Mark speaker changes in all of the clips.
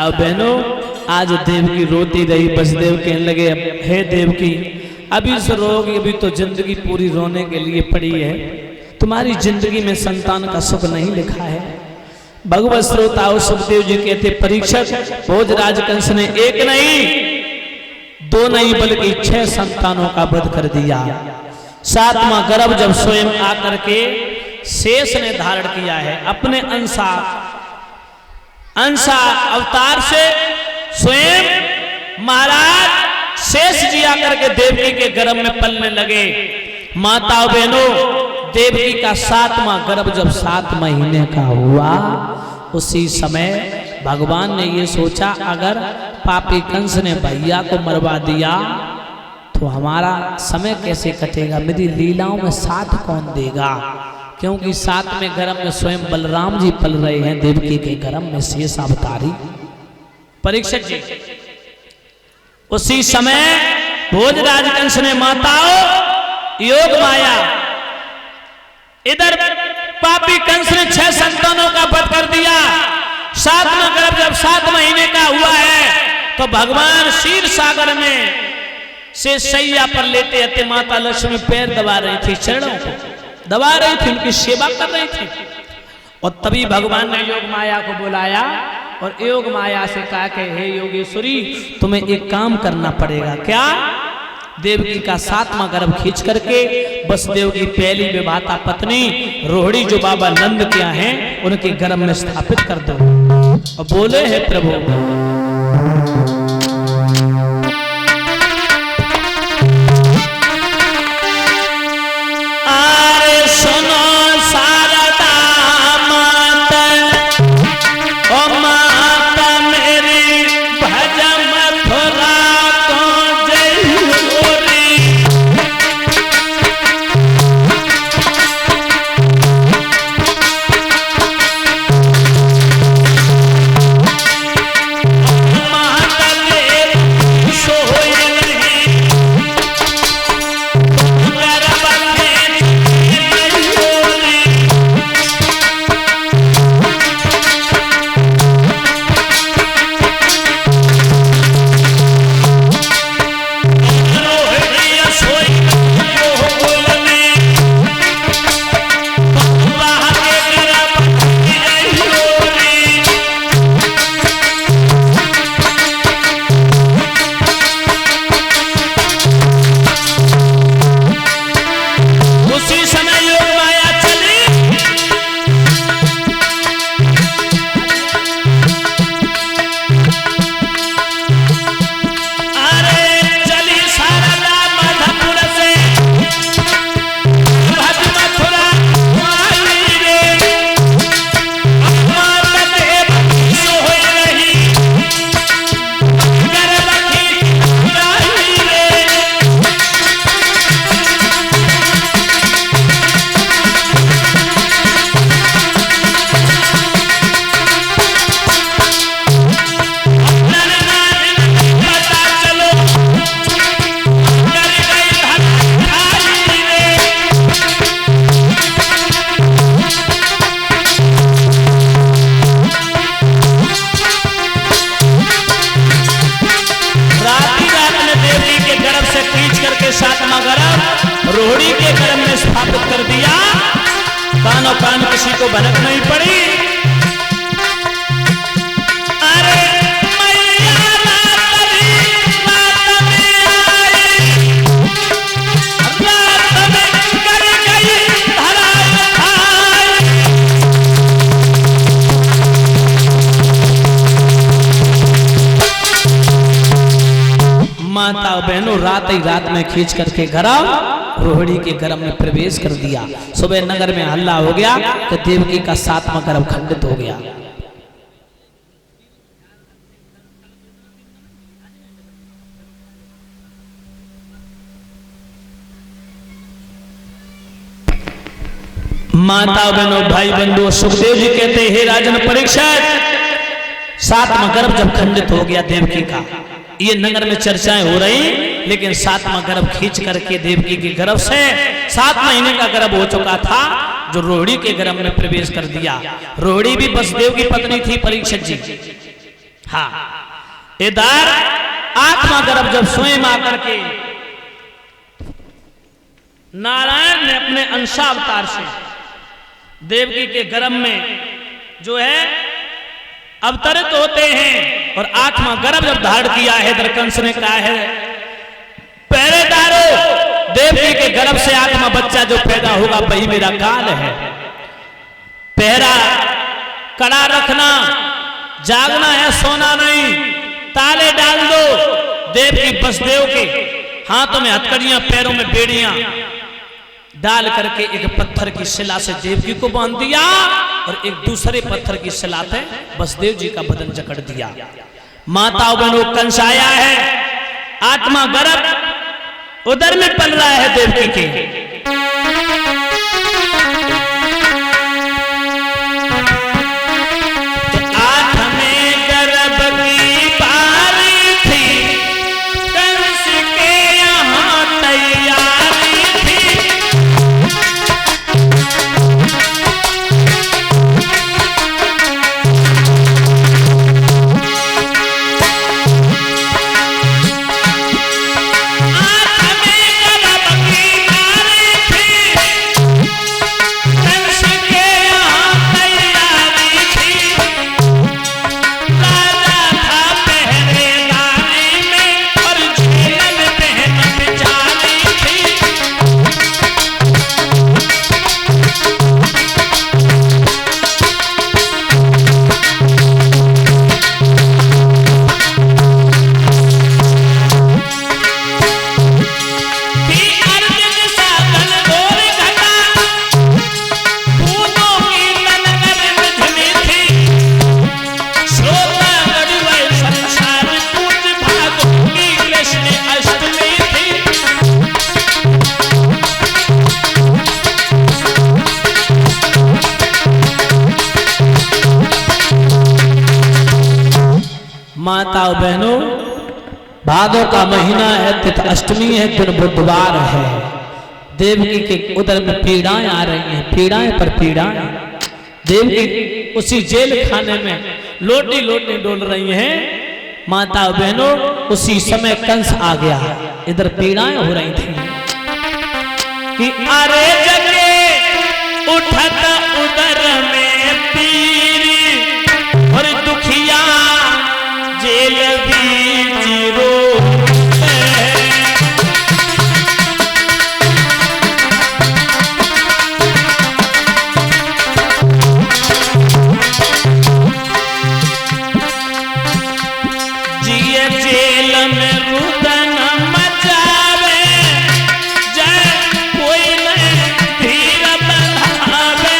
Speaker 1: माता बहनों, आज देवकी रोती रही। वसुदेव कहने लगे, हे देवकी, अभी से रोगी, अभी तो जिंदगी पूरी रोने के लिए पड़ी है। तुम्हारी जिंदगी में संतान का सुख नहीं लिखा है। भगवत श्रोताओं, सुखदेव जी कहते, परीक्षित, भोजराज कंस ने एक नहीं, दो नहीं, बल्कि 6 संतानों का वध कर दिया। 7वां गर्भ जब स्वयं आकर के शेष ने धारण किया है, अपने अंशा अवतार से स्वयं महाराज शेष जी आकर के देवकी के गर्भ में पलने लगे। माताओं बहनों, देवकी का 7वां गर्भ जब 7 महीने का हुआ, उसी समय भगवान ने ये सोचा, अगर पापी कंस ने भैया को मरवा दिया तो हमारा समय कैसे कटेगा, मेरी लीलाओं में साथ कौन देगा। क्योंकि 7वें गर्भ में स्वयं बलराम जी पल रहे हैं, देवकी के गर्भ में शेष अवतारी परीक्षित जी। उसी समय भोजराज कंस ने माताओं योग माया, इधर पापी कंस ने 6 संतानों का वध कर दिया। 7वां गर्भ जब 7 महीने का हुआ है तो भगवान क्षीर सागर में से शैया पर लेटे रहते माता लक्ष्मी पैर दबा रही थी, चरणों को दबा रही थी, उनकी सेवा कर रही थी। और तभी भगवान ने योग माया को बुलाया और योग माया से कहा कि हे योगेश्वरी, तुम्हें एक काम करना पड़ेगा। क्या? देवकी का 7वां गर्भ खींच करके वसुदेव की पहली विवाहिता पत्नी रोहिणी, जो बाबा नंद क्या हैं, उनके गर्भ में स्थापित कर दो। और बोले, हे प्रभु, रोहिणी के गर्भ में स्थापित कर दिया। कानो कान किसी को भनक नहीं पड़ी। अरे मैया रात में आई, रात में कर गई धरा खाई। माता बहनों रात ही रात में खींच करके गर्भ रोहिणी के गर्भ में प्रवेश कर दिया। सुबह नगर में हल्ला हो गया कि देवकी का 7वां गर्भ खंडित हो गया। माता बहनों भाई बंधुओं, सुखदेव जी कहते हे राजन परीक्षित, 7वां गर्भ जब खंडित हो गया देवकी का, ये नगर में चर्चाएं हो रही, लेकिन 7वां गर्भ खींच करके देवकी के गर्भ से 7 महीने का गर्भ हो चुका था, जो रोहिणी के गर्भ में प्रवेश कर दिया। रोहिणी भी वसुदेव की पत्नी थी परीक्षित जी। हाँ, इधर आत्मा गर्भ जब स्वयं आकर के नारायण ने अपने अंशावतार से देवकी के गर्भ में जो है अवतरित होते हैं और आत्मा गर्भ जब धारण किया है, कंस ने कहा है पहरेदारों, देवकी के गर्भ से आत्मा बच्चा जो पैदा होगा वही मेरा काल है। पहरा कड़ा रखना, जागना है, सोना नहीं। ताले डाल दो। देवकी वसुदेव के हाथों में हथकड़ियां, पैरों में बेड़ियां डाल करके एक पत्थर की शिला से देवकी को बांध दिया और एक दूसरे पत्थर की शिला से वसुदेव जी का बदन जकड़ दिया। माताओं बहनों, कंस आया है, आत्मा गर्भ उदर में पल रहा है देवकी के। माताओं बहनों, भादों का महीना है, तिथि अष्टमी है, दिन बुधवार है। देवकी के उदर में पीड़ाएं आ रही हैं, पीड़ाएं पर पीड़ाएं। देवकी उसी जेल खाने में लोटी लोटी डोल रही हैं। माताओं बहनों, उसी समय कंस आ गया, इधर पीड़ाएं हो रही थी कि अरे जगे उठत उदर में पीरी और दुखिया जेल बीच रोते हैं। जिए जेल में रुदन मचावे, जय कोई नहीं धीर बंधावे।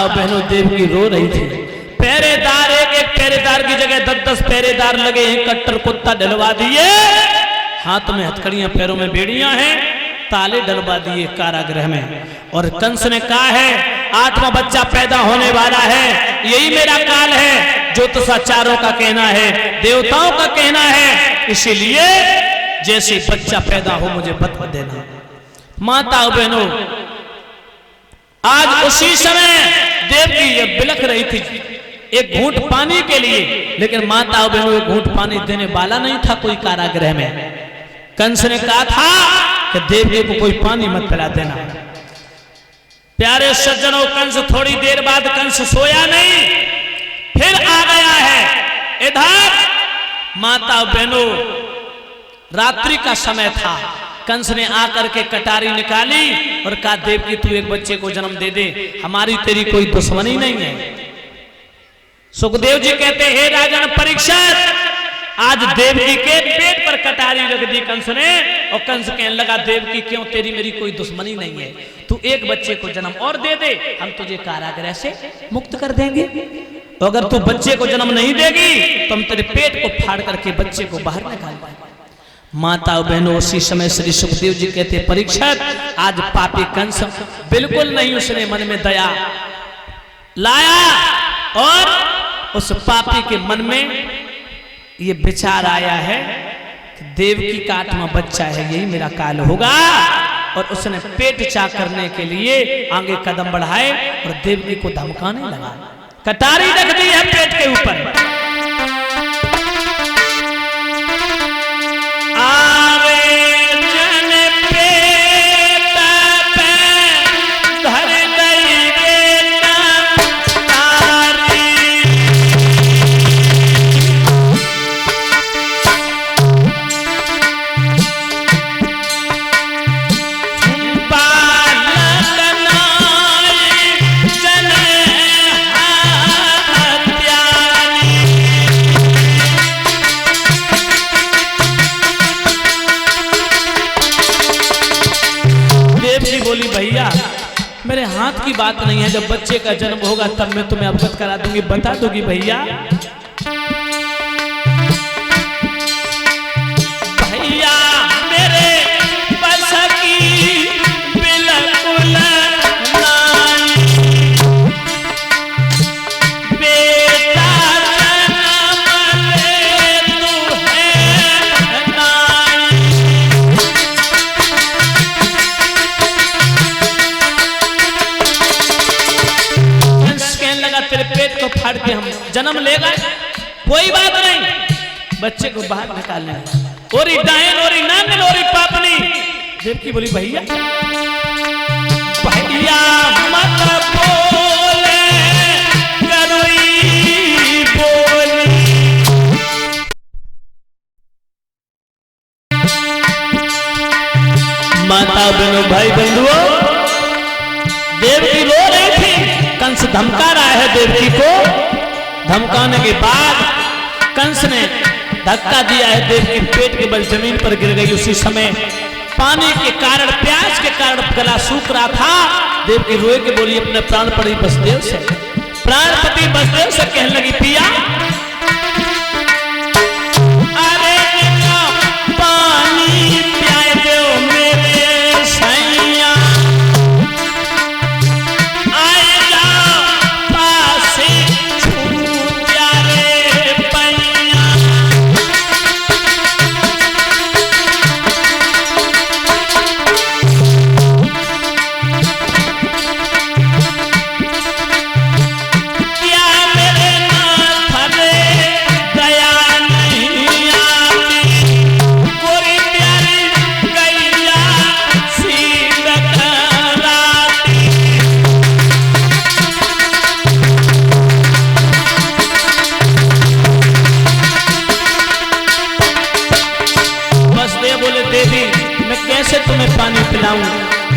Speaker 1: बहनों, देवकी रो रही थी। पहरेदार एक पहरेदार की जगह 10-10 पहरेदार लगे हैं, कट्टर कुत्ता डलवा दिए, हाथ में हथकड़ियां, पैरों में बेड़ियां हैं, ताले डलवा दिए कारागृह में। और कंस ने कहा है 8वां बच्चा पैदा होने वाला है, यही मेरा काल है। ज्योतिषाचार्यों का कहना है, देवताओं का कहना है, इसीलिए जैसे बच्चा पैदा हो मुझे बता देना। माताओं बहनों, आज उसी समय देवकी ये बिलख रही थी एक घूंट पानी के लिए, लेकिन माताओं बहनों एक घूंट पानी देने वाला नहीं था कोई कारागृह में। कंस ने कहा था कि देवकी को कोई पानी मत पिला देना। प्यारे सज्जनों, कंस थोड़ी देर बाद कंस सोया नहीं, फिर आ गया है इधर। माता बहनों, रात्रि का समय था। कंस ने आकर के कटारी निकाली और कहा, देवकी तू एक बच्चे को जन्म दे दे, हमारी तेरी कोई दुश्मनी नहीं है। सुखदेव जी कहते, हे राजन परीक्षित, आज देवकी के पेट पर कटारी रख दी कंस ने। और कंस कहने लगा, देवकी क्यों, तेरी मेरी कोई दुश्मनी नहीं है, तू एक बच्चे को जन्म और दे दे, हम तुझे कारागृह से मुक्त कर देंगे। तो अगर तू बच्चे को जन्म नहीं देगी तो हम तेरे पेट को फाड़ करके बच्चे को बाहर निकाल देंगे। माता बहनों, उसी समय श्री सुखदेव जी कहते, परीक्षित, आज पापी कंस बिल्कुल नहीं उसने मन में दया लाया और उस पापी के मन में ये विचार आया है कि देवकी का 8वां बच्चा है, यही मेरा काल होगा। और उसने पेट चाक करने के लिए आगे कदम बढ़ाए और देवकी को धमकाने लगा। कटारी रख दी है पेट के ऊपर। मेरे हाथ की बात नहीं है, जब बच्चे का जन्म होगा तब मैं तुम्हें अवगत करा दूंगी, बता दूंगी भैया। भैया मेरे बस की बिल्कुल नहीं, बेटा जन्म ले तू है नहीं। तेरे पेट को फाड़ के हम जन्म लेगा, कोई बात नहीं, बच्चे को बाहर निकालना है। ओरी डायन, ओरी नांगन, ओरी पापनी। देवकी बोली, भैया भैया मत बोले, करोई बोली। माता बहनों, भाई बंधुओं, देवकी रो रही थी, कंस धमका रहा है देवकी को। धमकाने के बाद कंस ने धक्का दिया है, देवकी पेट के बल जमीन पर गिर गई। उसी समय पानी के कारण, प्यास के कारण गला सूख रहा था। देवकी रोए के बोली अपने प्राणपति वसुदेव से, प्राणपति वसुदेव से कहने लगी, पिया अरे पानी पिया दो मेरे सैया, पानी पिलाऊं।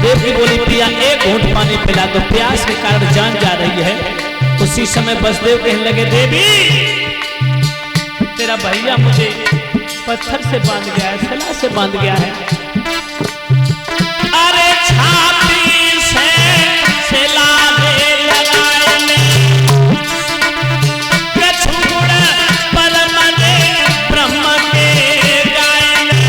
Speaker 1: देवकी बोली, पिया एक घूंट पानी पिला दो, प्यास के कारण जान जा रही है। उसी समय वसुदेव कहने लगे, देवी तेरा भैया मुझे पत्थर से बांध गया है, सला से बांध गया है। अरे छाती से सला दे लगाने, कछुड़ परम दे ब्रह्म के गायने।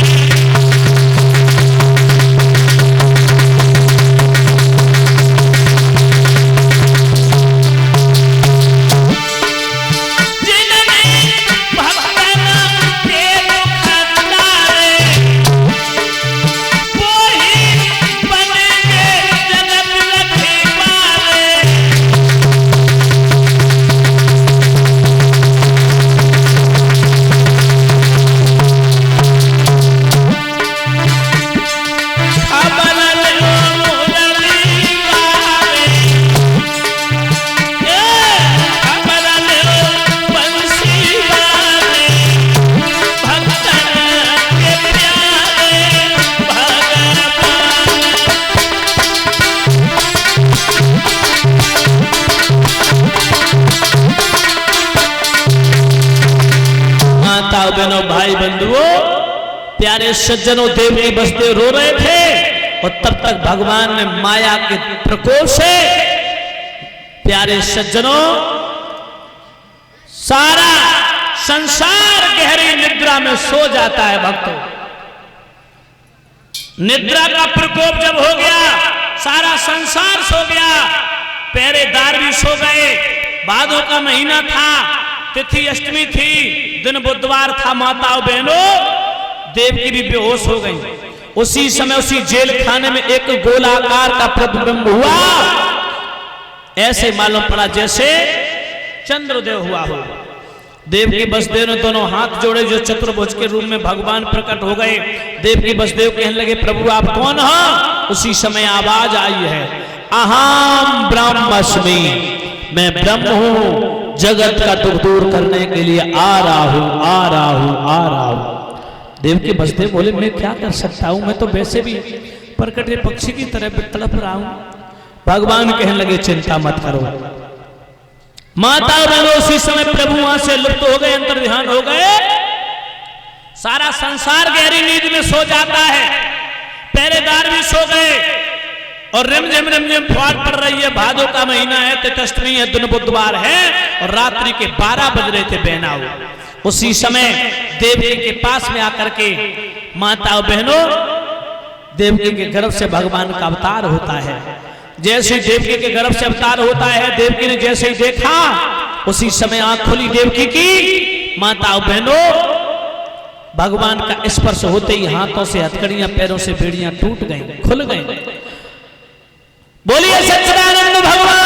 Speaker 1: बहनों, भाई बंधुओं, प्यारे सज्जनों, देवकी वसुदेव रो रहे थे और तब तक भगवान ने माया के प्रकोप से, प्यारे सज्जनों, सारा संसार गहरी निद्रा में सो जाता है। भक्तों, निद्रा का प्रकोप जब हो गया, सारा संसार सो गया, पहरेदार भी सो गए, भादों का महीना था, तिथि अष्टमी थी, दिन बुधवार था। माताओं बहनों, देवकी भी बेहोश हो गई। उसी समय उसी जेल खाने में एक गोलाकार का प्रतिबिंब हुआ, ऐसे मालूम पड़ा जैसे चंद्रोदय हुआ हो। देवकी वसुदेव ने दोनों हाथ जोड़े, जो चतुर्भुज के रूप में भगवान प्रकट हो गए। देवकी वसुदेव कहने लगे, प्रभु आप कौन हो? उसी समय आवाज आई है, अहम ब्रह्मस्मि, मैं ब्रह्म हूं, जगत का दुख दूर करने के लिए आ रहा हूं, आ रहा हूं, आ रहा हूं। देवकी वसुदेव बोले, मैं क्या कर सकता हूं, मैं तो वैसे भी प्रकटे पक्षी की तरह तड़प रहा हूं। भगवान कहने लगे, चिंता मत करो। माता बहनों, उसी समय प्रभु वहां से लुप्त हो गए, अंतर ध्यान हो गए। सारा संसार गहरी नींद में सो जाता है, पहरेदार भी सो गए और रिमझिम रिमझिम फुहार पड़ रही है। भादों का महीना है, तिथि है, दिन बुधवार है और रात्रि के 12 बज रहे थे बहनाओं। उसी समय देवकी के पास में आकर के, माताओं बहनों, देवकी के गर्भ से भगवान का अवतार होता है। जैसे देवकी के गर्भ से अवतार होता है, देवकी ने जैसे ही देखा, उसी समय आंख खुली देवकी की। माताओं बहनों, भगवान का स्पर्श होते ही हाथों से हथकड़ियां, पैरों से बेड़ियां टूट गईं, खुल गईं। बोलिए सच्चिदानंद भगवान